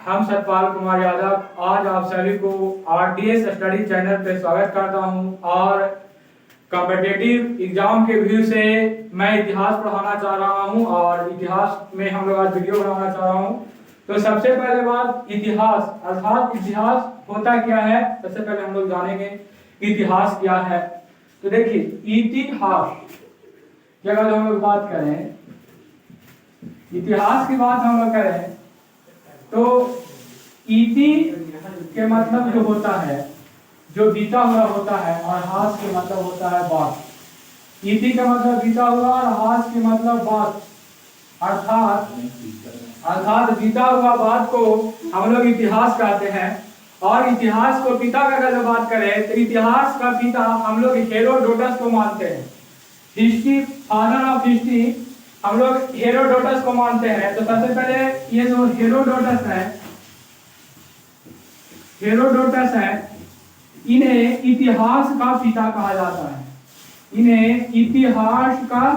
हम सतपाल कुमार यादव आज आप सभी को आरडीएस स्टडी चैनल पे स्वागत करता हूं और कॉम्पिटिटिव एग्जाम के व्यू से मैं इतिहास पढ़ाना चाह रहा हूं और इतिहास में हम लोग आज वीडियो बनाना चाह रहा हूं। तो सबसे पहले बात इतिहास अर्थात इतिहास होता क्या है, सबसे पहले हम लोग जानेंगे इतिहास क्या है। तो देखिए इतिहास की अगर हम लोग बात करें, इतिहास की बात हम लोग करें तो इति के मतलब जो होता है जो बीता हुआ होता है और हास के मतलब होता है बात। इति का मतलब बीता हुआ और हास के मतलब बात, अर्थात बीता हुआ बात को हम लोग इतिहास कहते हैं। और इतिहास को पिता का अगर बात करें तो इतिहास का पिता हम लोग हेरोडोटस को मानते हैं। हिस्ट्री फादर ऑफ हिस्ट्री हम लोग हेरोडोटस को मानते हैं। तो सबसे पहले ये जो हेरोडोटस है इन्हें इतिहास का पिता कहा जाता है। इन्हें इतिहास का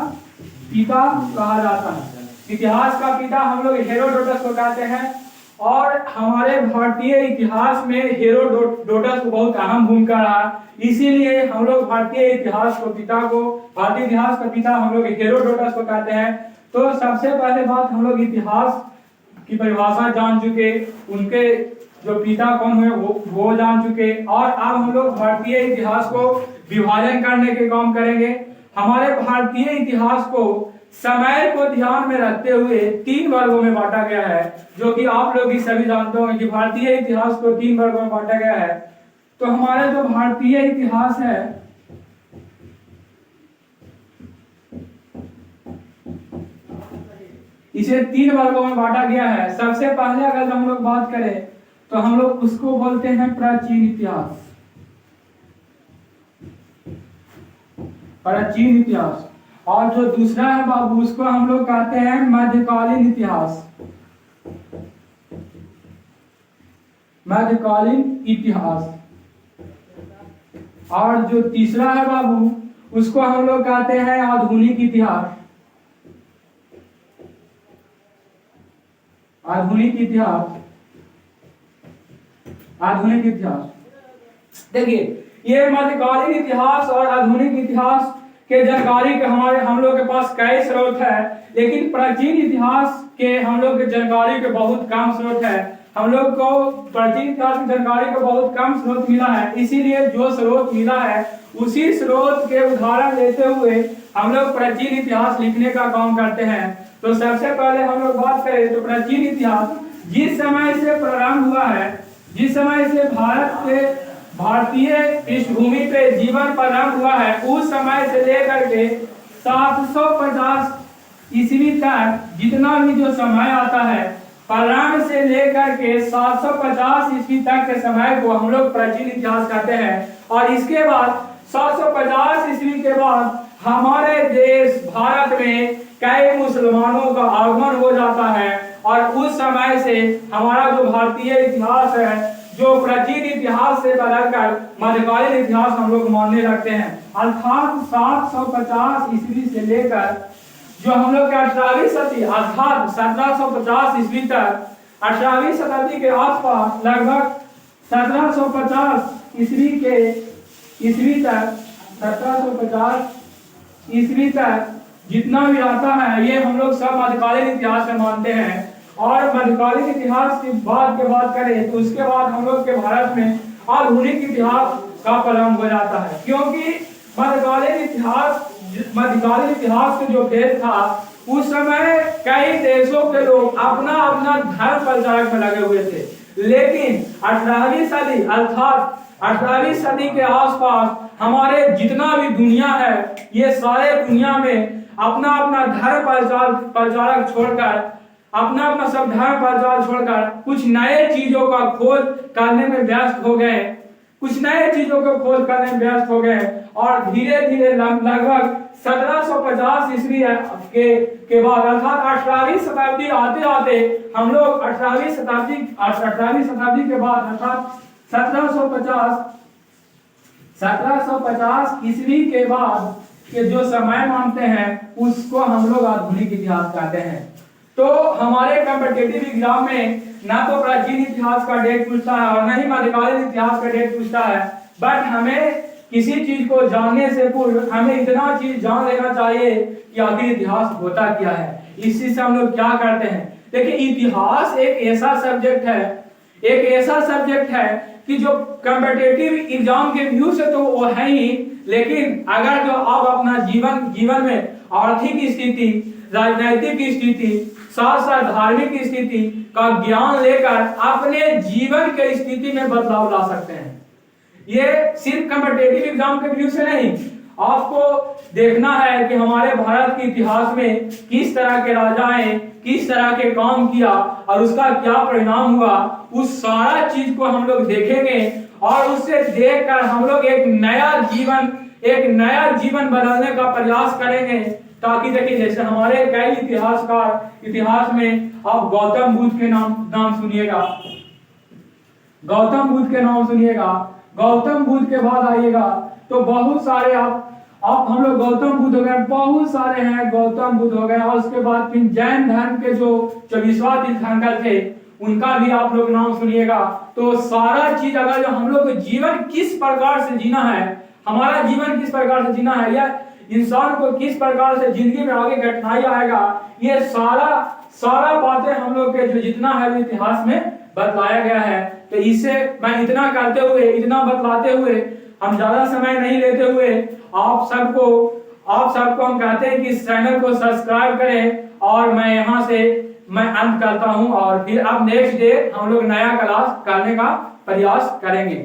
पिता कहा जाता है। इतिहास का पिता हम लोग हेरोडोटस को कहते हैं। और हमारे भारतीय इतिहास में हेरोडोटस को बहुत अहम भूमिका रहा, इसीलिए हम लोग भारतीय इतिहास को भारतीय इतिहास का पिता हम लोग हेरोडोटस को कहते हैं। तो सबसे पहले बात हम लोग इतिहास की परिभाषा जान चुके, उनके जो पिता कौन हुए वो जान चुके। और अब हम लोग भारतीय इतिहास को विभाजन करने के काम करेंगे। हमारे भारतीय इतिहास को समय को ध्यान में रखते हुए 3 वर्गों में बांटा गया है, जो कि आप लोग भी सभी जानते होंगे कि भारतीय इतिहास को 3 वर्गों में बांटा गया है। तो हमारा जो भारतीय इतिहास है इसे 3 वर्गों में बांटा गया है। सबसे पहले अगर हम लोग बात करें तो हम लोग उसको बोलते हैं प्राचीन इतिहास। प्राचीन इतिहास। और जो दूसरा है बाबू उसको हम लोग कहते हैं मध्यकालीन इतिहास। मध्यकालीन इतिहास। और जो तीसरा है बाबू उसको हम लोग कहते हैं आधुनिक इतिहास। आधुनिक इतिहास। आधुनिक इतिहास। देखिए ये मध्यकालीन इतिहास और आधुनिक इतिहास के जानकारी के हम लोग के पास कई स्रोत है, लेकिन प्राचीन इतिहास के हम लोग के जानकारी के बहुत कम स्रोत है। हम लोग को प्राचीन इतिहास की जानकारी का बहुत कम स्रोत मिला है, इसीलिए जो स्रोत मिला है उसी स्रोत के उदाहरण लेते हुए हम लोग प्राचीन इतिहास लिखने का काम करते हैं। तो सबसे पहले हम लोग बात करें तो प्राचीन इतिहास जिस समय से प्रारंभ हुआ है, जिस समय से भारतीय पृष्ठभूमि पे जीवन प्रारंभ हुआ है, उस समय से लेकर के 750 ईस्वी तक जितना भी जो समय आता है, प्रारंभ से लेकर के 750 ईस्वी तक के समय को हम लोग प्राचीन इतिहास कहते हैं। और इसके बाद 750 ईस्वी के बाद हमारे देश भारत में कई मुसलमानों का आगमन हो जाता है और उस समय से हमारा जो भारतीय इतिहास है जो प्राचीन इतिहास से बदलकर मध्यकालीन इतिहास हम लोग मानने लगते हैं। अर्थात 750 ईस्वी से लेकर जो हम लोग के 18वीं शताब्दी अर्थात 1750 ईस्वी तक 18वीं शताब्दी के आसपास लगभग 1750 ईस्वी तक जितना भी आता है ये हम लोग सब मध्यकालीन इतिहास में मानते हैं। और मध्यकालीन इतिहास की बात करें तो उसके बाद हम लोग के भारत में आधुनिक इतिहास का प्रारंभ हो जाता है, क्योंकि मध्यकालीन इतिहास के जो फेज था उस समय कई देशों के लोग अपना अपना धर्म प्रचारक में लगे हुए थे। लेकिन 18वीं सदी अर्थात 18वीं सदी के आसपास हमारे जितना भी दुनिया है ये सारे दुनिया में अपना अपना धर्म प्रचारक छोड़कर कुछ नए चीजों का खोज करने में व्यस्त हो गए और धीरे धीरे लगभग 1750 ईस्वी के बाद अर्थात 18वीं शताब्दी आते आते हम लोग 18वीं शताब्दी के बाद अर्थात 1750 ईस्वी के बाद के जो समय मानते हैं उसको हम लोग आधुनिक इतिहास कहते हैं। तो हमारे कॉम्पिटिटिव एग्जाम में ना तो प्राचीन इतिहास का डेट पूछता है और न ही मध्यकालीन इतिहास का डेट पूछता है, बट हमें किसी चीज को जानने से पूर्व हमें इतना चीज जान लेना चाहिए कि आखिर इतिहास होता क्या है। इस चीज से हम लोग क्या करते हैं। देखिए इतिहास एक ऐसा सब्जेक्ट है कि जो कॉम्पिटिटिव एग्जाम के व्यू से तो वो है ही, लेकिन अगर जो आप अपना जीवन में आर्थिक स्थिति, राजनैतिक स्थिति, साथ साथ धार्मिक स्थिति का ज्ञान लेकर अपने जीवन के स्थिति में बदलाव ला सकते हैं। ये सिर्फ कॉम्पिटिटिव एग्जाम के व्यू से नहीं, आपको देखना है कि हमारे भारत के इतिहास में किस तरह के राजाएं किस तरह के काम किया और उसका क्या परिणाम हुआ, उस सारा चीज को हम लोग देखेंगे और उससे देखकर हम लोग एक नया जीवन बदलने का प्रयास करेंगे। ताकि देखिए जैसे हमारे कई इतिहासकार इतिहास में आप गौतम बुद्ध के नाम सुनिएगा, गौतम बुद्ध के बाद आइएगा तो बहुत सारे आप हम लोग गौतम बुद्ध हो गए, बहुत सारे हैं, गौतम बुद्ध हो गए। और उसके बाद फिर जैन धर्म के जो 24वां तीर्थंकर थे उनका भी आप लोग नाम सुनिएगा। तो सारा चीज अगर जो हम लोग जीवन किस प्रकार से जीना है, हमारा जीवन किस प्रकार से जीना है, या इंसान को किस प्रकार से जिंदगी में आगे कठिनाई आएगा, ये सारा बातें हम लोग के जो जितना है इतिहास में बतलाया गया है। तो इसे मैं इतना बतलाते हुए हम ज्यादा समय नहीं लेते हुए आप सबको हम कहते हैं कि इस चैनल को सब्सक्राइब करें और मैं यहाँ से अंत करता हूँ और फिर अब नेक्स्ट डे हम लोग नया क्लास करने का प्रयास करेंगे।